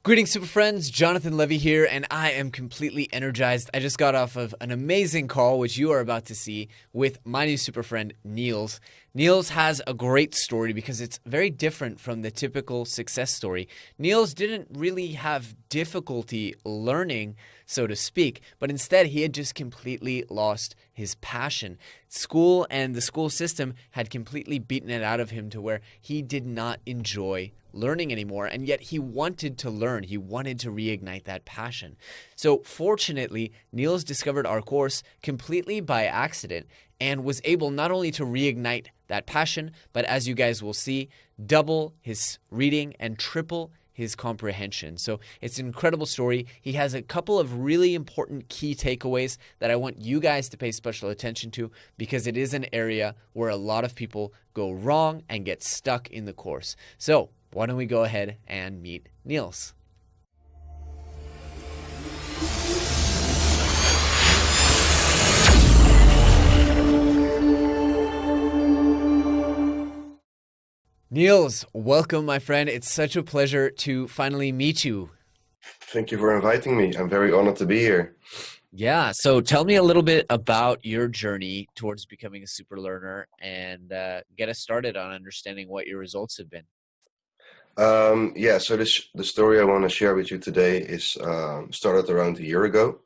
Greetings, super friends. Jonathan Levy here, and I am completely energized. I just got off of an amazing call, which you are about to see, with my new super friend, Niels. Niels has a great story because it's very different from the typical success story. Niels didn't really have difficulty learning, so to speak, but instead he had just completely lost his passion. School and the school system had completely beaten it out of him to where he did not enjoy learning anymore, and yet he wanted to learn. He wanted to reignite that passion. So fortunately, Niels discovered our course completely by accident and was able not only to reignite that passion, but as you guys will see, double his reading and triple his comprehension. So it's an incredible story. He has a couple of really important key takeaways that I want you guys to pay special attention to because it is an area where a lot of people go wrong and get stuck in the course. So why don't we go ahead and meet Niels? Niels, welcome, my friend. It's such a pleasure to finally meet you. Thank you for inviting me. I'm very honored to be here. Yeah, so tell me a little bit about your journey towards becoming a super learner and get us started on understanding what your results have been. So the story I want to share with you today is started around a year ago.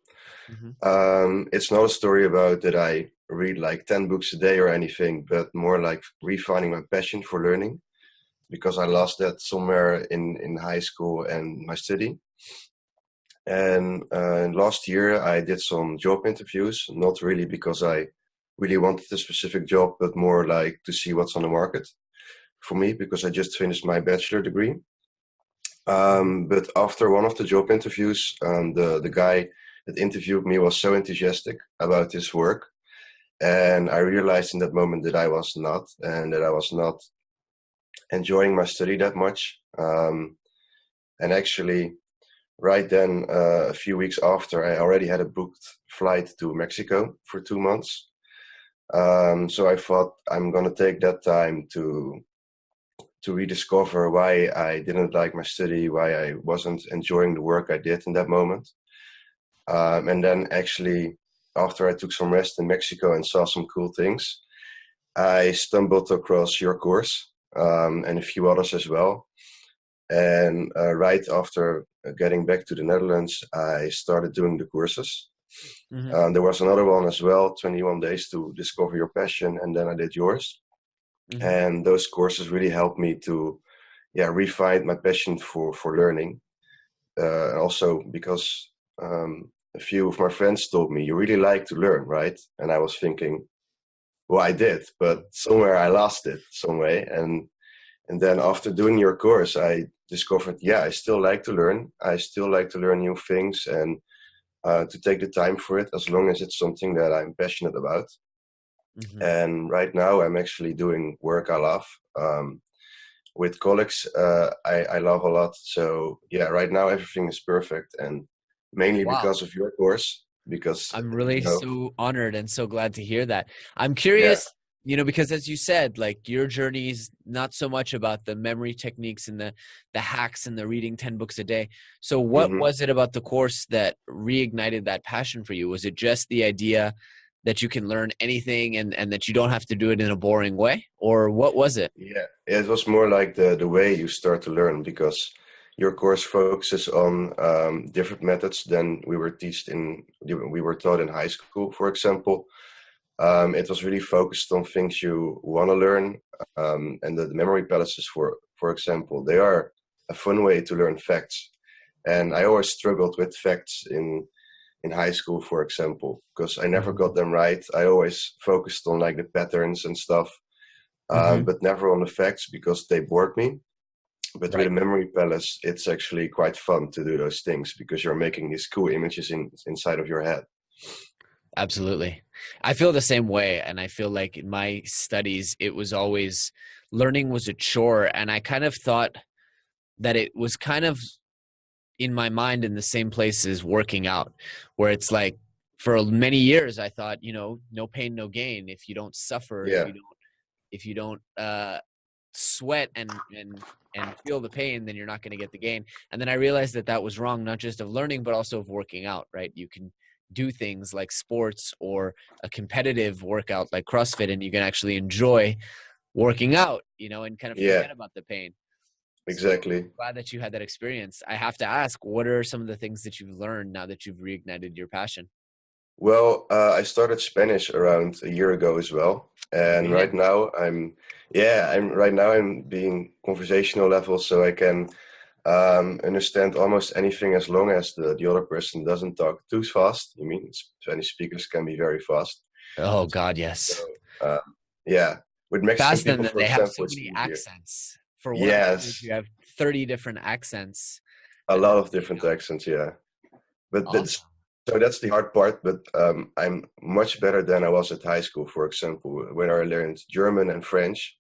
It's not a story about that I read like 10 books a day or anything, but more like refining my passion for learning, because I lost that somewhere in high school and my study. And last year I did some job interviews, not really because I really wanted a specific job, but more like to see what's on the market for me, because I just finished my bachelor degree. But after one of the job interviews, the guy that interviewed me was so enthusiastic about his work. And I realized in that moment that I was not, and that I was not enjoying my study that much. And actually, right then, a few weeks after, I already had a booked flight to Mexico for 2 months. So I thought I'm going to take that time to rediscover why I didn't like my study, why I wasn't enjoying the work I did in that moment. And then actually, after I took some rest in Mexico and saw some cool things, I stumbled across your course and a few others as well. And right after getting back to the Netherlands, I started doing the courses. There was another one as well, 21 days to discover your passion, and then I did yours. And those courses really helped me to refine my passion for learning. Also because a few of my friends told me, you really like to learn, right? And I was thinking, well, I did, but somewhere I lost it some way. And then after doing your course, I discovered, I still like to learn. I still like to learn new things and to take the time for it, as long as it's something that I'm passionate about. And right now I'm actually doing work I love. With colleagues, I love a lot. So right now everything is perfect, and mainly Wow. because of your course, because, I'm really you know, so honored and so glad to hear that. I'm yeah, curious, because as you said, like your journey is not so much about the memory techniques and the hacks and the reading 10 books a day. So what hmm was it about the course that reignited that passion for you? Was it just the idea that you can learn anything and that you don't have to do it in a boring way? Or what was it? yeah, it was more like the way you start to learn, because your course focuses on different methods than we were taught in high school, for example. It was really focused on things you want to learn, and the memory palaces, for example, they are a fun way to learn facts. And I always struggled with facts in high school, for example, because I never got them right. I always focused on like the patterns and stuff, but never on the facts because they bored me. But with a Right. memory palace, it's actually quite fun to do those things because you're making these cool images inside of your head. Absolutely. I feel the same way. And I feel like in my studies, it was always learning was a chore. And I kind of thought that it was kind of in my mind in the same place as working out, where it's like for many years, I thought, no pain, no gain. If you don't suffer, Yeah. if you don't sweat and feel the pain, then you're not going to get the gain. And then I realized that that was wrong, not just of learning, but also of working out, right? You can do things like sports or a competitive workout like CrossFit, and you can actually enjoy working out, and kind of Yeah, forget about the pain. So exactly. glad that you had that experience. I have to ask, what are some of the things that you've learned now that you've reignited your passion? Well, I started Spanish around a year ago as well, and Really? right now I'm being conversational level, so I can understand almost anything as long as the other person doesn't talk too fast. You mean Spanish speakers can be very fast. Oh God, yes. So, yeah, with Mexican Fast, and people, then for they have example, so it's many easier. accents. For one language, Yes, you have 30 different accents a that they're lot of putting different out. accents, yeah. But Awesome. that's the hard part. But I'm much better than I was at high school, for example, when I learned German and French.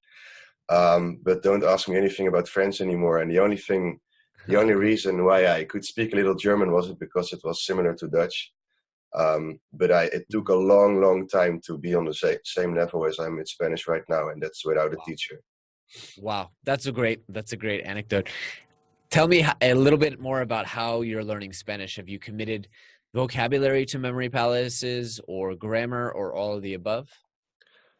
But don't ask me anything about French anymore. And the only reason why I could speak a little German wasn't because it was similar to Dutch. But it took a long, long time to be on the same level as I'm with Spanish right now, and that's without a Wow. teacher. Wow. That's a great anecdote. Tell me a little bit more about how you're learning Spanish. Have you committed vocabulary to memory palaces or grammar or all of the above?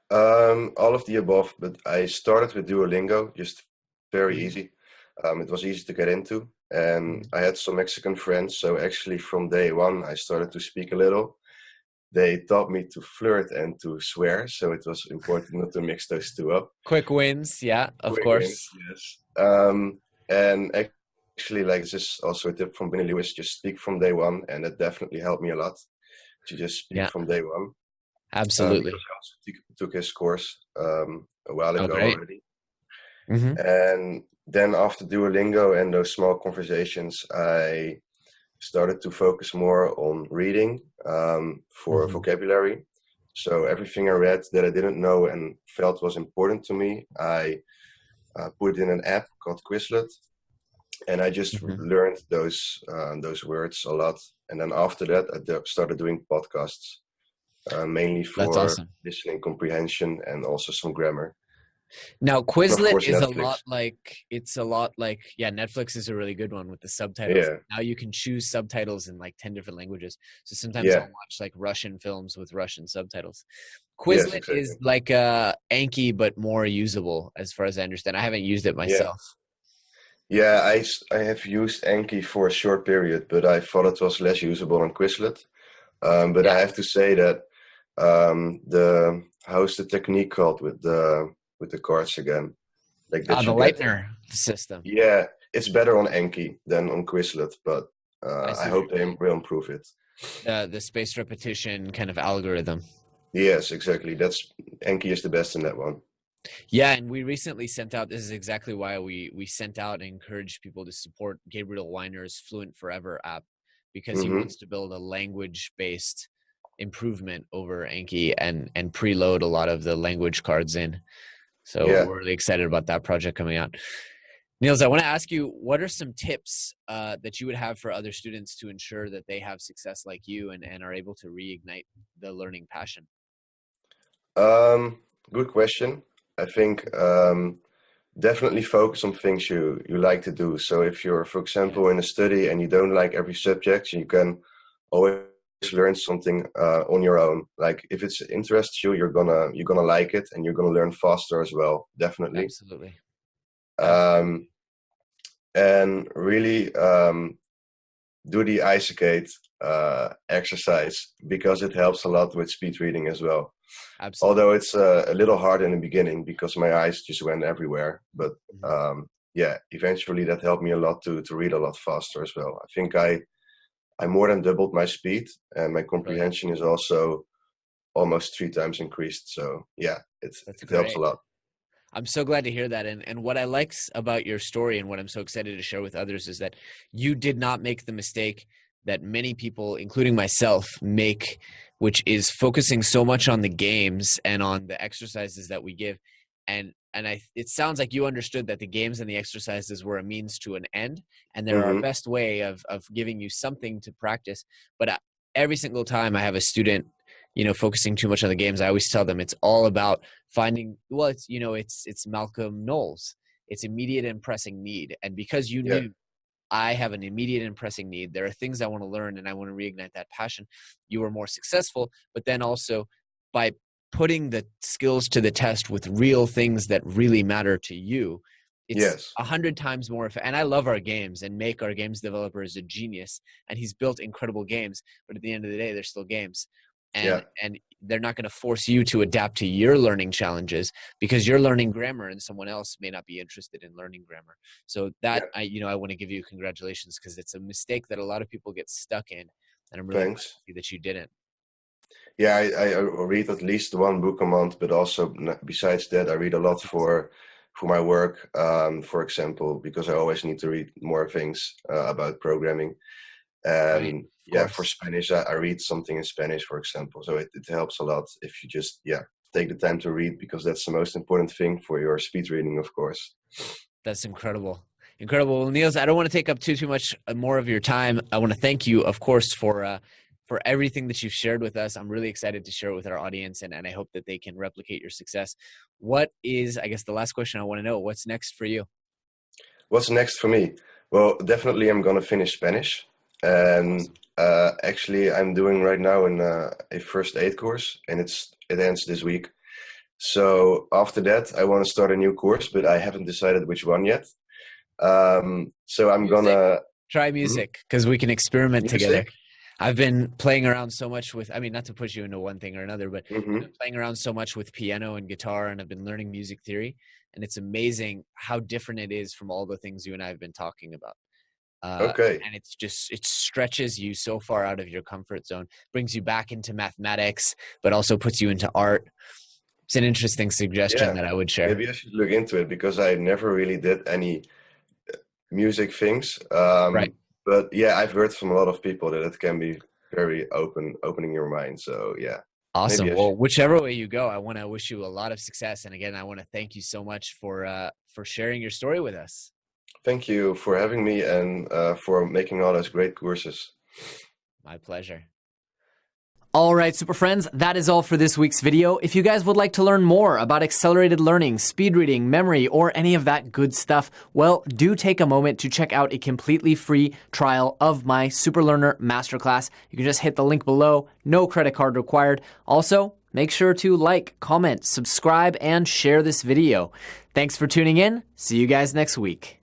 All of the above, but I started with Duolingo, just very Mhm. easy. It was easy to get into, and Mhm. I had some Mexican friends, so actually from day one I started to speak a little. They taught me to flirt and to swear, so it was important not to mix those two up. Quick wins. Yeah, of Quick wins, course. yes. And actually, like this is also a tip from Benny Lewis: just speak from day one, and that definitely helped me a lot to just speak Yeah, from day one. Because absolutely. I also took his course a while Oh, ago great. already. Hmm. And then after Duolingo and those small conversations, I started to focus more on reading for Hmm. vocabulary. So everything I read that I didn't know and felt was important to me, I put in an app called Quizlet, and I just Hmm. learned those words a lot. And then after that, I started doing podcasts, mainly That's for awesome. listening comprehension and also some grammar. Now, And of Quizlet course, is Netflix. yeah, Netflix is a really good one with the subtitles. Yeah, Now you can choose subtitles in like 10 different languages. So sometimes I'll yeah, watch like Russian films with Russian subtitles. yes, Quizlet exactly. is like Anki, but more usable as far as I understand. I haven't used it Yeah. myself. Yeah, I have used Anki for a short period, but I thought it was less usable on Quizlet. But Yeah. I have to say that the how's the technique called with the cards again? Like Ah, that the you get. Lightner system. Yeah, it's better on Anki than on Quizlet, but I I see what hope you they mean. will improve it. The spaced repetition kind of algorithm. Yes, exactly. That's Anki is the best in that one. Yeah, and we recently sent out. This is exactly why we sent out and encouraged people to support Gabriel Weiner's Fluent Forever app, because he Mm-hmm. wants to build a language based improvement over Anki and preload a lot of the language cards in. So Yeah. we're really excited about that project coming out. Niels, I want to ask you, what are some tips that you would have for other students to ensure that they have success like you and are able to reignite the learning passion? Um, Good question. I think definitely focus on things you like to do. So if you're, for example, in a Yes, study and you don't like every subject, you can always learn something on your own. Like if it interests you, you're gonna like it and you're gonna learn faster as well. Definitely. absolutely. Absolutely. Um, and really do the iSacate exercise because it helps a lot with speed reading as well. Absolutely. Although it's a little hard in the beginning because my eyes just went everywhere. But Mhm. yeah, eventually that helped me a lot to read a lot faster as well. I think I more than doubled my speed, and my Brilliant. comprehension is also almost 3 times increased. So yeah, That's it helps a great. lot. I'm so glad to hear that. And what I like about your story and what I'm so excited to share with others is that you did not make the mistake that many people, including myself, make, which is focusing so much on the games and on the exercises that we give. It sounds like you understood that the games and the exercises were a means to an end, and they're our Hmm. best way of giving you something to practice. But every single time I have a student focusing too much on the games. I always tell them it's all about finding, well, it's Malcolm Knowles. It's immediate and pressing need. And because you Yeah. knew I have an immediate and pressing need, there are things I want to learn and I want to reignite that passion, you were more successful. But then also by putting the skills to the test with real things that really matter to you, it's Yes. 100 times more. And I love our games, and Make, our games developer, is a genius, and he's built incredible games. But at the end of the day, they're still games, and they're not going to force you to adapt to your learning challenges because you're learning grammar, and someone else may not be interested in learning grammar. So that I want to give you congratulations, because it's a mistake that a lot of people get stuck in, and I'm really happy that you didn't. Yeah, I read at least one book a month, but also besides that, I read a lot for my work, for example, because I always need to read more things about programming. And for Spanish, I read something in Spanish, for example. So it helps a lot if you just take the time to read, because that's the most important thing for your speed reading, of course. That's incredible. Incredible. Well, Niels, I don't want to take up too much more of your time. I want to thank you, of course, for everything that you've shared with us. I'm really excited to share it with our audience, and I hope that they can replicate your success. What is, I guess, the last question I want to know, what's next for you? What's next for me? Well, definitely I'm going to finish Spanish. And actually, I'm doing right now a first aid course, and it ends this week. So after that, I want to start a new course, but I haven't decided which one yet. So I'm gonna try music, because we can experiment together. I've been playing around so much with, not to push you into one thing or another, but I've been playing around so much with piano and guitar, and I've been learning music theory, and it's amazing how different it is from all the things you and I have been talking about. And it stretches you so far out of your comfort zone, brings you back into mathematics, but also puts you into art. It's an interesting suggestion that I would share. Maybe I should look into it, because I never really did any music things. Right. But yeah, I've heard from a lot of people that it can be very opening your mind. So yeah. Awesome. Well, whichever way you go, I want to wish you a lot of success. And again, I want to thank you so much for sharing your story with us. Thank you for having me, and for making all those great courses. My pleasure. All right, super friends, that is all for this week's video. If you guys would like to learn more about accelerated learning, speed reading, memory, or any of that good stuff, well, do take a moment to check out a completely free trial of my SuperLearner MasterClass. You can just hit the link below, no credit card required. Also, make sure to like, comment, subscribe, and share this video. Thanks for tuning in. See you guys next week.